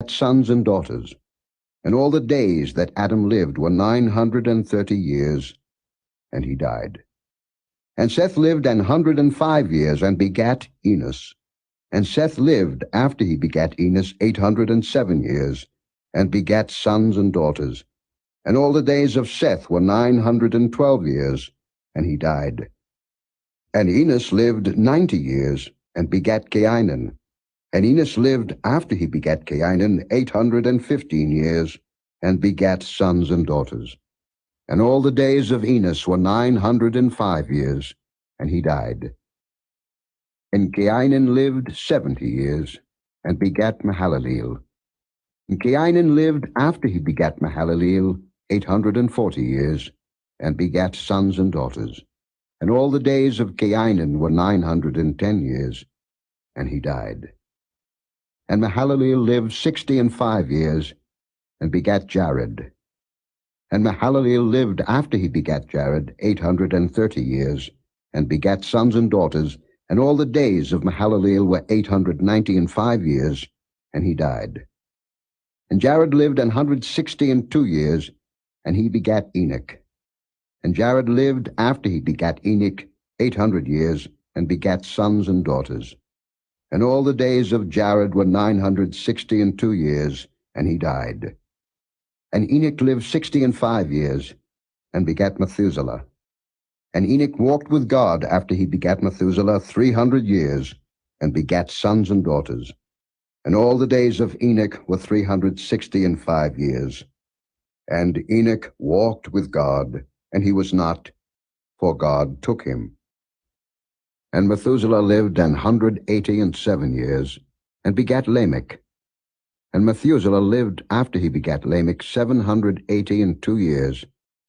sons and daughters. And all the days that Adam lived were 930 years, and he died. And Seth lived 105 years, and begat Enos. And Seth lived, after he begat Enos, 807 years, and begat sons and daughters. And all the days of Seth were 912 years, and he died. And Enos lived 90 years, and begat Cainan. And Enos lived, after he begat Cainan, 815 years, and begat sons and daughters. And all the days of Enos were 905 years, and he died. And Cainan lived 70 years, and begat Mahalaleel. And Cainan lived, after he begat Mahalaleel, 840 years, and begat sons and daughters. And all the days of Cainan were 910 years, and he died. And Mahalaleel lived 65 years, and begat Jared. And Mahalaleel lived, after he begat Jared, 830 years, and begat sons and daughters. And all the days of Mahalaleel were 895 years, and he died. And Jared lived 162 years, and he begat Enoch. And Jared lived, after he begat Enoch, 800 years, and begat sons and daughters. And all the days of Jared were 962 years, and he died. And Enoch lived 65 years, and begat Methuselah. And Enoch walked with God, after he begat Methuselah, 300 years, and begat sons and daughters. And all the days of Enoch were 365 years. And Enoch walked with God, and he was not, for God took him. And Methuselah lived 187 years, and begat Lamech. And Methuselah lived, after he begat Lamech, 782 years,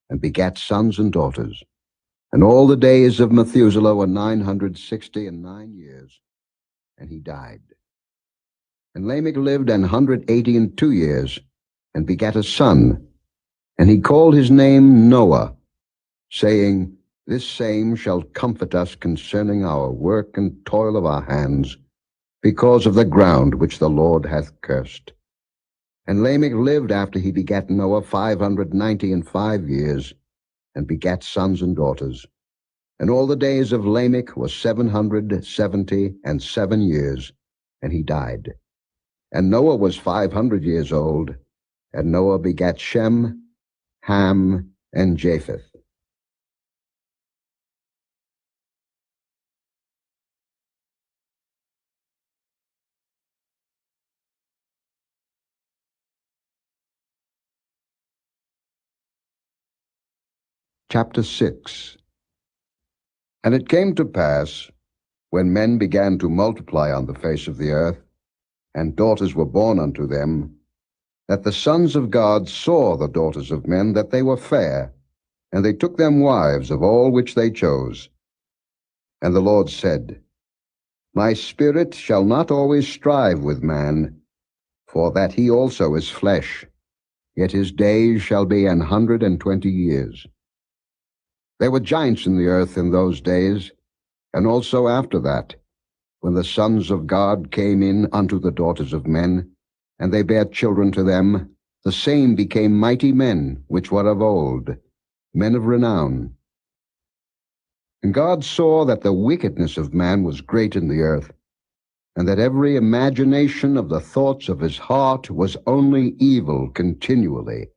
and begat sons and daughters. And all the days of Methuselah were 969 years, and he died. And Lamech lived 182 years, and begat a son, and he called his name Noah, saying, This same shall comfort us concerning our work and toil of our hands, because of the ground which the Lord hath cursed. And Lamech lived, after he begat Noah, 595 years, and begat sons and daughters. And all the days of Lamech were 777 years, and he died. And Noah was 500 years old, and Noah begat Shem, Ham, and Japheth. Chapter 6. And it came to pass, when men began to multiply on the face of the earth, and daughters were born unto them, that the sons of God saw the daughters of men, that they were fair, and they took them wives of all which they chose. And the Lord said, My spirit shall not always strive with man, for that he also is flesh, yet his days shall be 120 years. There were giants in the earth in those days, and also after that, when the sons of God came in unto the daughters of men, and they bare children to them, the same became mighty men, which were of old, men of renown. And God saw that the wickedness of man was great in the earth, and that every imagination of the thoughts of his heart was only evil continually.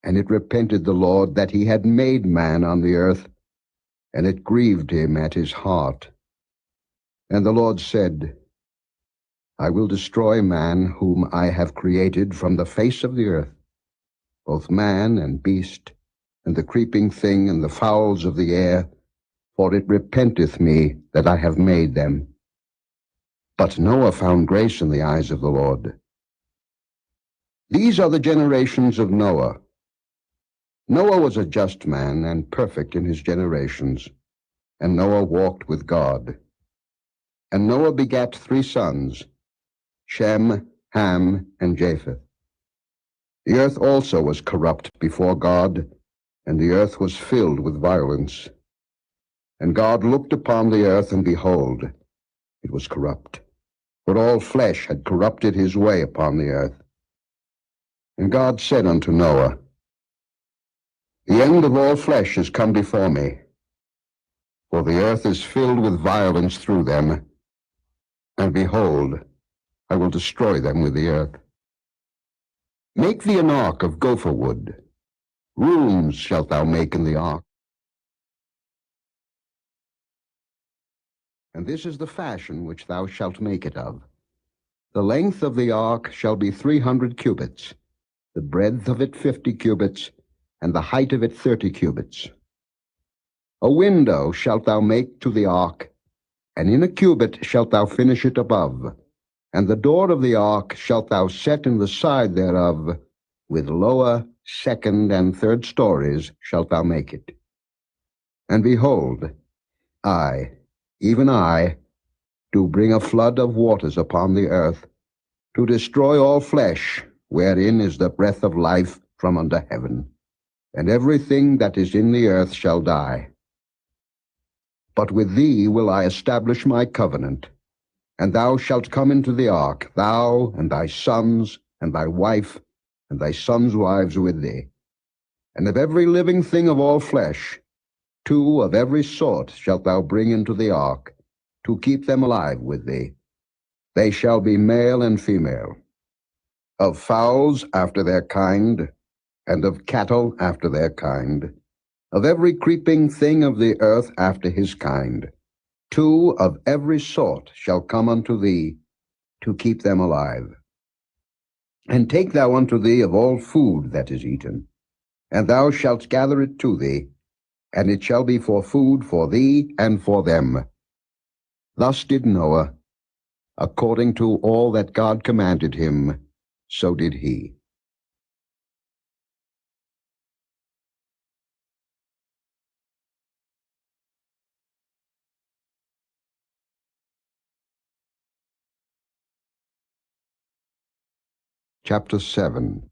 And it repented the Lord that he had made man on the earth, and it grieved him at his heart. And the Lord said, I will destroy man whom I have created from the face of the earth, both man and beast, and the creeping thing and the fowls of the air, for it repenteth me that I have made them. But Noah found grace in the eyes of the Lord. These are the generations of Noah. Noah was a just man and perfect in his generations, and Noah walked with God. And Noah begat 3 sons, Shem, Ham, and Japheth. The earth also was corrupt before God, and the earth was filled with violence. And God looked upon the earth, and behold, it was corrupt, for all flesh had corrupted his way upon the earth. And God said unto Noah, The end of all flesh is come before me, for the earth is filled with violence through them, and behold, I will destroy them with the earth. Make thee an ark of gopher wood. Rooms shalt thou make in the ark. And this is the fashion which thou shalt make it of. The length of the ark shall be 300 cubits, the breadth of it 50 cubits, and the height of it 30 cubits. A window shalt thou make to the ark, and in a cubit shalt thou finish it above. And the door of the ark shalt thou set in the side thereof, with lower, second, and third stories shalt thou make it. And behold, I, even I, do bring a flood of waters upon the earth, to destroy all flesh, wherein is the breath of life from under heaven. And everything that is in the earth shall die. But with thee will I establish my covenant, and thou shalt come into the ark, thou and thy sons, and thy wife, and thy sons' wives with thee. And of every living thing of all flesh, 2 of every sort shalt thou bring into the ark, to keep them alive with thee. They shall be male and female. Of fowls after their kind, and of cattle after their kind, of every creeping thing of the earth after his kind. 2 of every sort shall come unto thee, to keep them alive. And take thou unto thee of all food that is eaten, and thou shalt gather it to thee, and it shall be for food for thee and for them. Thus did Noah, according to all that God commanded him, so did he. Chapter 7.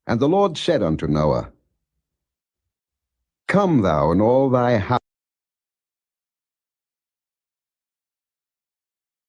And the Lord said unto Noah, Come thou and all thy house